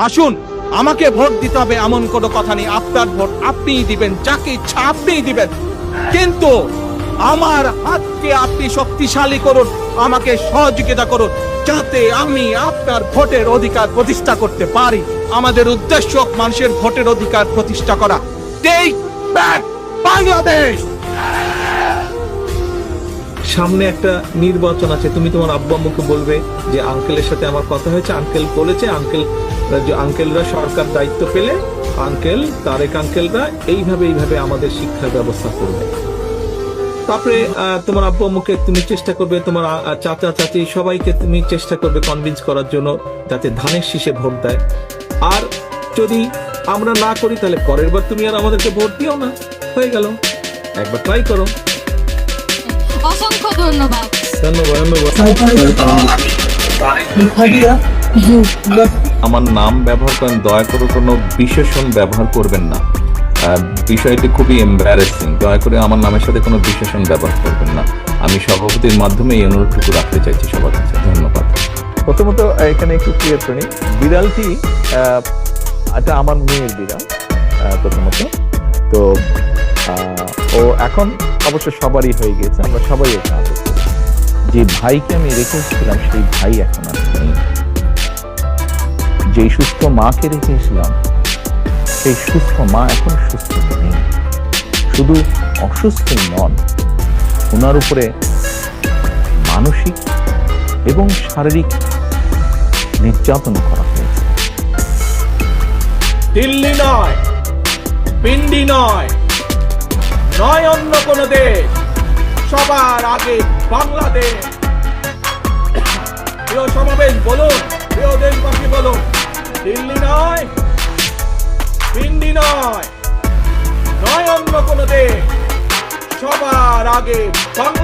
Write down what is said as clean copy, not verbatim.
আসুন, আমাকে ভোট দিতে হবে এমন কোনো কথা নেই। আপনার ভোট আপনিই দিবেন, যাকে ইচ্ছা আপনিই দিবেন, কিন্তু আমার হাতকে আপনি শক্তিশালী করুন, আমাকে সহযোগিতা করুন, যাতে আমি আপনার ভোটের অধিকার প্রতিষ্ঠা করতে পারি। আমাদের উদ্দেশ্য মানুষের ভোটের অধিকার প্রতিষ্ঠা করা। Take back Bangladesh. সামনে একটা নির্বাচন আছে, তুমি তোমার আব্বু আম্মুকে বলবে যে আঙ্কেলের সাথে আমার কথা হয়েছে, আঙ্কেল বলেছে, আঙ্কেলরা সরকার দায়িত্ব পেলে আঙ্কেল তারেক আঙ্কেলরা এইভাবে আমাদের শিক্ষার ব্যবস্থা করবে। তারপরে তোমার আব্বু আম্মুকে তুমি চেষ্টা করবে, তোমার চাচা চাচি সবাইকে তুমি চেষ্টা করবে কনভিন্স করার জন্য যাতে ধানের শীষে ভোট দেয়। আর যদি আমরা না করি তাহলে পরের বার তুমি আর আমাদেরকে ভোট দিও না, হয়ে গেল। একবার ট্রাই করো। অসংখ্য ধন্যবাদ। আমার নাম ব্যবহার করেন, দয়া করে কোনো বিশেষণ ব্যবহার করবেন না। বিষয়টি খুবই এম্বারেসিং, দয়া করে আমার নামের সাথে কোনো বিশেষণ ব্যবহার করবেন না। আমি সভাপতির মাধ্যমে এই অনুরোধটুকু রাখতে চাইছি সবার কাছে। ধন্যবাদ। প্রথমত এখানে একটু ক্লিয়ার করে নিই, বিড়ালটি এটা আমার মেয়ের বিড়াল প্রথমত। তো ও এখন অবশ্য সবারই হয়ে গেছে, আমরা সবাই ওকে আদর করি। যে ভাইকে আমি রেখে এসেছিলাম সেই ভাই এখন আর নেই। যেই সুস্থ মাকে রেখে এসেছিলাম সেই সুস্থ মা এখন সুস্থ নেই। শুধু অসুস্থ নন, ওনার উপরে মানসিক এবং শারীরিক নির্যাতন করা হয়েছে। দিল্লি নয়, পিন্ডি নয়, নয় অন্য কোন দেশ, সবার আগে বাংলাদেশ। প্রিয় সমাবেশ বলুন, প্রিয় দেশবাসী বলুন, দিল্লি নয়, পিন্ডি নয়, নয় অন্য কোন দেশ, সবার আগে বাংলাদেশ।